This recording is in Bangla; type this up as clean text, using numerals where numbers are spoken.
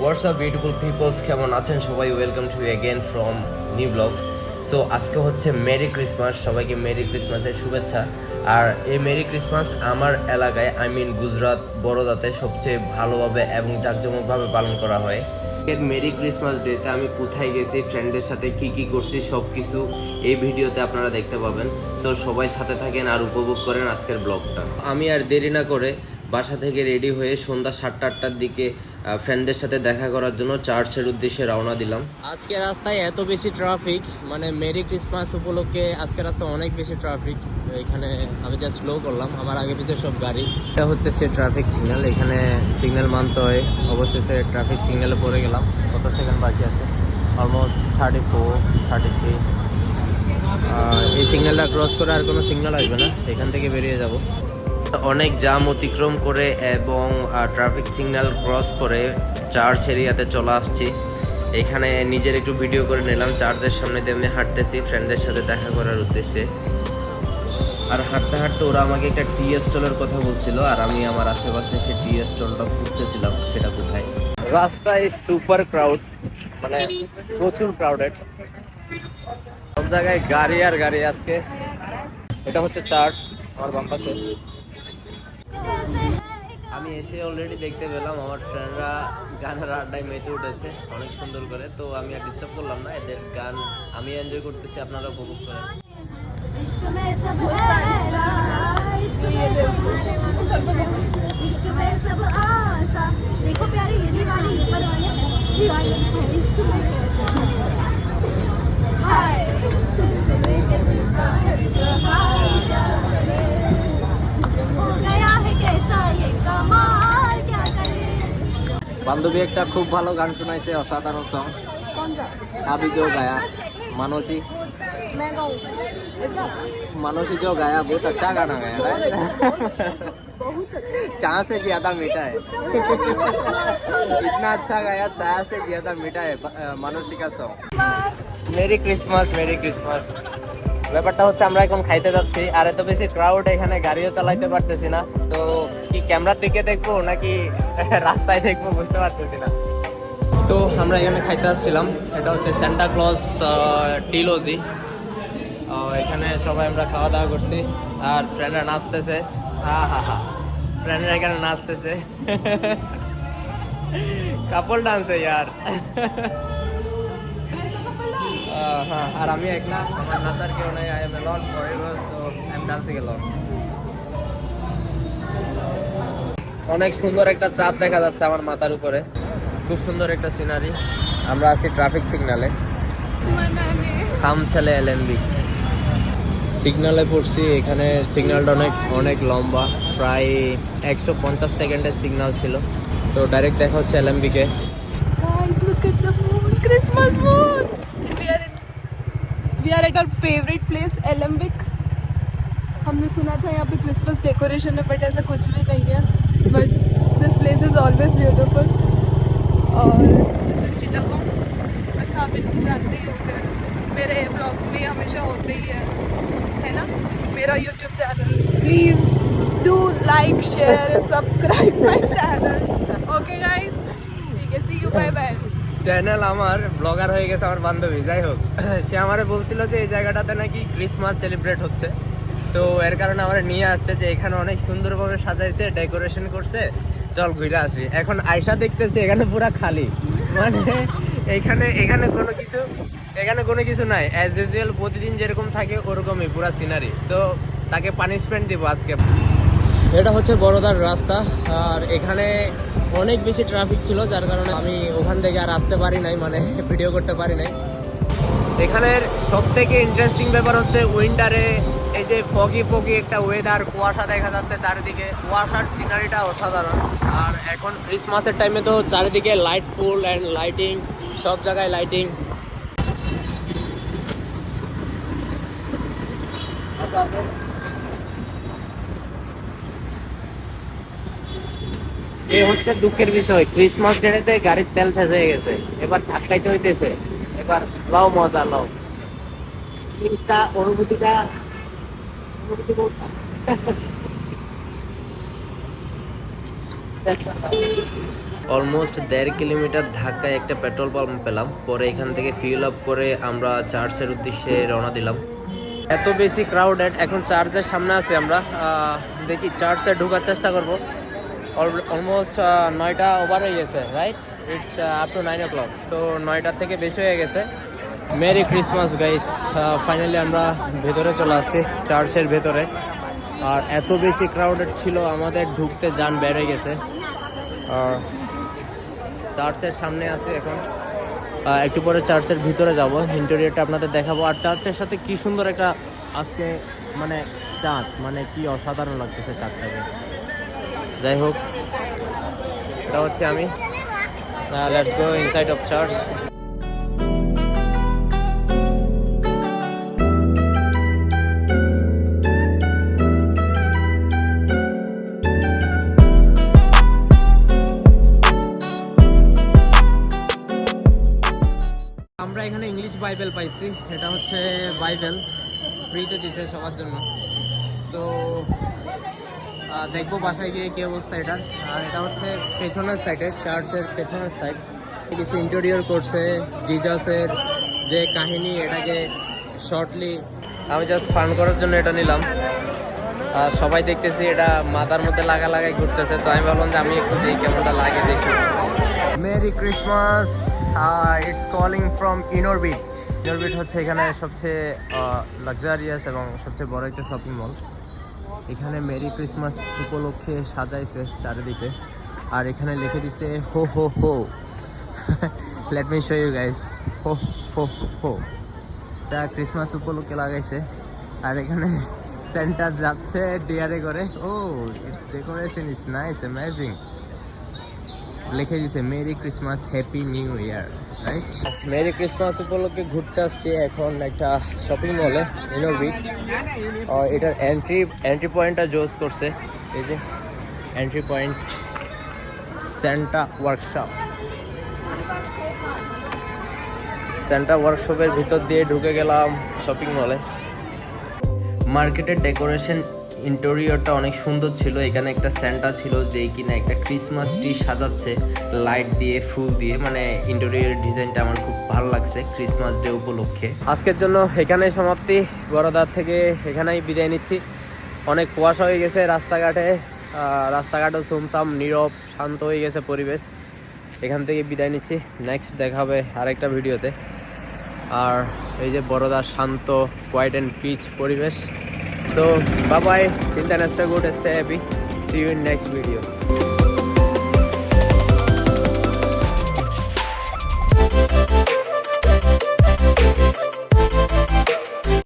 What's up beautiful peoples, কেমন আছেন সবাই? Welcome to again from new blog. So আজকে হচ্ছে মেরি ক্রিসমাস, সবাইকে মেরি ক্রিসমাসের শুভেচ্ছা। আর এই মেরি ক্রিসমাস আমার এলাকায় গুজরাট বরোদাতে সবচেয়ে ভালোভাবে এবং জাঁকজমকভাবে পালন করা হয়। মেরি ক্রিসমাস ডেতে আমি কোথায় গেছি, ফ্রেন্ডদের সাথে কি কি করছি সব কিছু এই ভিডিওতে আপনারা দেখতে পাবেন। সো সবাই সাথে থাকেন আর উপভোগ করেন আজকের ব্লগটা। আমি আর দেরি না করে বাসা থেকে রেডি হয়ে সন্ধ্যা 7টা-8টার দিকে ফ্রেন্ডদের সাথে দেখা করার জন্য চার্চের উদ্দেশ্যে রওনা দিলাম। আজকে রাস্তায় এত বেশি ট্রাফিক, মানে মেরি ক্রিসমাস উপলক্ষে আজকে রাস্তায় অনেক বেশি ট্রাফিক। এখানে আমি জাস্ট স্লো করলাম, আমার আগে পিছিয়ে সব গাড়ি। এটা হচ্ছে সে ট্রাফিক সিগন্যাল, এখানে সিগন্যাল মানতে হয়। অবশেষে ট্রাফিক সিগন্যালে পড়ে গেলাম। কত সেকেন্ড বাকি আছে? অলমোস্ট 34, 33। এই সিগন্যালটা ক্রস করে আর কোনো সিগন্যাল আসবে না, এখান থেকে বেরিয়ে যাব। অনেক জাম অতিক্রম করে এবং ট্রাফিক সিগন্যাল ক্রস করে চার্চ এরিয়াতে চলে আসছি। এখানে নিজের একটু ভিডিও করে নিলাম, চার্চের সামনে তেমনি হাঁটতেছি ফ্রেন্ডদের সাথে দেখা করার উদ্দেশ্যে। আর হাঁটতে হাঁটতে ওরা আমাকে একটা টি স্টলের কথা বলছিল, আর আমি আমার আশেপাশে সে টি স্টলটা খুঁজতেছিলাম সেটা কোথায়। রাস্তায় সুপার ক্রাউড, মানে প্রচুর ক্রাউডেড, সব জায়গায় গাড়ি আর গাড়ি আজকে। এটা হচ্ছে চার্চ আমার বাম পাশে। আমি এসে অলরেডি দেখতে পেলাম আমার ফ্রেন্ডরা গানের আড্ডায় মেতে উঠেছে অনেক সুন্দর করে। তো আমি আর ডিস্টার্ব করলাম না, এদের গান আমি এনজয় করতেছি, আপনারা উপভোগ করেন। বান্ধবী একটা খুব ভালো গান শোনাইছে, অসাধারণ সং। अभी जो गाया मानसी, मैं गाऊं ऐसा? मानसी जो गाया बहुत अच्छा गाना गाया है। बहुत चाह से ज्यादा मीठा है। इतना अच्छा गाया, चाह से ज्यादा मीठा है मानसी का song. Merry Christmas, merry Christmas. ব্যাপারটা হচ্ছে আমরা এখন খাইতে যাচ্ছি, আর এত বেশি ক্রাউড, এখানে গাড়িও চালাইতে পারতেছি না। তো কি ক্যামেরার দিকে দেখবো নাকি রাস্তায় দেখবো বুঝতে পারতেছি না। তো আমরা এখানে খাইতে আসছিলাম, এটা হচ্ছে সান্টা ক্লজ টিলজি। এখানে সবাই আমরা খাওয়া দাওয়া করছি আর ফ্রেন্ডরা নাচতেছে। হা, ফ্রেন্ডরা এখানে নাচতেছে, কাপল ডান্সে ইয়ার। হ্যাঁ, আর আমি একলা, আমার নাচার কেউ নেই। I am alone forever, so I am dancing alone. অনেক সুন্দর একটা চাঁদ দেখা যাচ্ছে আমার মাথার উপরে, খুব সুন্দর একটা সিনারি। আমরা আছি ট্রাফিক সিগন্যালে, খামছেলে এলএমবি সিগন্যালে পড়ছি। এখানে সিগন্যালটা অনেক লম্বা, প্রায় 150 সেকেন্ডের সিগন্যাল ছিল। তো ডাইরেক্ট দেখা হচ্ছে LMB K. Guys, look at the moon, Christmas moon. We are at our favorite place, Alembic. हमने सुना था यहाँ पे क्रिसमस डेकोरेशन है, बट ऐसा कुछ भी नहीं है. But this place is always beautiful. और this is चिटागोंग. अच्छा, आप इनको जानते ही होंगे, मेरे ब्लॉग्स में हमेशा होते ही है ना? मेरा YouTube channel, please do like share and subscribe my channel. Okay guys, ठीक है, सी यू, बाय बाय. চ্যানেল আমার ব্লগার হয়ে গেছে আমার বান্ধবী। যাই হোক, সে আমারে বলছিল যে এই জায়গাটাতে নাকি ক্রিসমাস সেলিব্রেট হচ্ছে, তো এর কারণে আমার নিয়ে আসছে যে এখানে অনেক সুন্দরভাবে সাজাইছে, ডেকোরেশন করছে, চল ঘুরে আসি। এখন আয়সা দেখতেছি এখানে পুরা খালি, মানে এখানে কোনো কিছু নাই। অ্যাজ ইউজুয়াল প্রতিদিন যেরকম থাকে ওরকমই পুরা সিনারি। সো তাকে পানিশমেন্ট দিব আজকে। এটা হচ্ছে বড়দার রাস্তা, আর এখানে অনেক বেশি ট্রাফিক ছিল, যার কারণে আমি ওখান থেকে আর আসতে পারি নাই, মানে ভিডিও করতে পারি নাই। এখানের সব থেকে ইন্টারেস্টিং ব্যাপার হচ্ছে উইন্টারে এই যে ফগি একটা ওয়েদার, কুয়াশা দেখা যাচ্ছে চারিদিকে, কুয়াশার সিনারিটা অসাধারণ। আর এখন ক্রিসমাসের টাইমে তো চারিদিকে লাইট ফুল অ্যান্ড লাইটিং, সব জায়গায় লাইটিং। এই হচ্ছে দুঃখের বিষয়, ক্রিসমাস ডেতে গাড়ির তেল শেষ হয়ে গেছে, এবার ধাক্কাইতে হইতেছে। এবার লাও মজা লাও, অনুভূতিটা অলমোস্ট 1.5 কিলোমিটার ধাক্কায় একটা পেট্রোল পাম্প পেলাম। পরে এখান থেকে ফিল আপ করে আমরা চার্চের উদ্দেশ্যে রওনা দিলাম। এত বেশি ক্রাউডেড, এখন চার্চের সামনে আছি আমরা। দেখি চার্চে ঢোকার চেষ্টা করবো। অলমোস্ট 9টা ওভার হয়ে গেছে, right? It's up to 9 o'clock, so 9টার থেকে বেশি হয়ে গেছে। মেরি ক্রিসমাস গাইস, ফাইনালি আমরা ভেতরে চলে আসছি, চার্চের ভেতরে। আর এত বেশি ক্রাউডেড ছিল, আমাদের ঢুকতে যান বেড়ে গেছে। আর চার্চের সামনে আছি এখন, একটু পরে চার্চের ভিতরে যাব, ইন্টেরিয়রটা আপনাদের দেখাবো। আর চার্চের সাথে কি সুন্দর একটা আজকে মানে চাঁদ, মানে কি অসাধারণ লাগতেছে চাঁদটাকে। যাই হোক, এটা হচ্ছে আমি। Let's go inside of church. আমরা এখানে ইংলিশ বাইবেল পাইছি, এটা হচ্ছে বাইবেল ফ্রিতে দিছে সবার জন্য। সো দেখবো বাসায় গিয়ে কি অবস্থা এটার। আর এটা হচ্ছে পেছনের সাইডে, চার্চের পেছনের সাইড। কিছু ইন্টেরিয়র করছে, জিজাসের যে কাহিনী, এটাকে শর্টলি আমি জাস্ট ফান করার জন্য এটা নিলাম। আর সবাই দেখতেছি এটা মাথার মধ্যে লাগাই ঘুরতেছে, তো আমি ভাবলাম যে আমি একটু দেখি কেমনটা লাগে, দেখি। Merry Christmas, it's calling from Inorbit. Inorbit হচ্ছে এখানে সবচেয়ে লাক্সারিয়াস এবং সবচেয়ে বড় একটা শপিং মল। এখানে মেরি ক্রিসমাস উপলক্ষে সাজাইছে চারিদিকে। আর এখানে লিখে দিছে হো হো হো। Let me show you guys, হো হো হো। এটা ক্রিসমাস উপলক্ষে লাগাইছে। আর এখানে সেন্টা যাচ্ছে ডিয়ারে করে। ও it's decoration is nice, amazing. লিখে দিছে merry Christmas, happy new year, right? Merry Christmas উপলক্ষে ঘুরতে আসছি এখন একটা শপিং মলে, ইনোরবিট। এটার এন্ট্রি পয়েন্টটা জোস করছে, এই যে এন্ট্রি পয়েন্ট, সেন্টা ওয়ার্কশপ। সেন্টা ওয়ার্কশপের ভিতর দিয়ে ঢুকে গেলাম শপিং মলে। মার্কেটের ডেকোরেশন ইন্টেরিয়রটা অনেক সুন্দর ছিল। এখানে একটা সেন্টা ছিল যেই কিনা একটা ক্রিসমাস ট্রি সাজাচ্ছে লাইট দিয়ে, ফুল দিয়ে, মানে ইন্টেরিয়র ডিজাইনটা আমার খুব ভালো লাগছে ক্রিসমাস ডে উপলক্ষে। আজকের জন্য এখানেই সমাপ্তি, বড়দার থেকে এখানেই বিদায় নিচ্ছি। অনেক কুয়াশা হয়ে গেছে রাস্তাঘাটও সুমসাম, নীরব, শান্ত হয়ে গেছে পরিবেশ। এখান থেকে বিদায় নিচ্ছি, নেক্সট দেখা হবে আরেকটা ভিডিওতে। আর এই যে বড়দার শান্ত, কোয়াইট অ্যান্ড পিচ পরিবেশ। So bye bye, till then stay good, stay happy, see you in next video.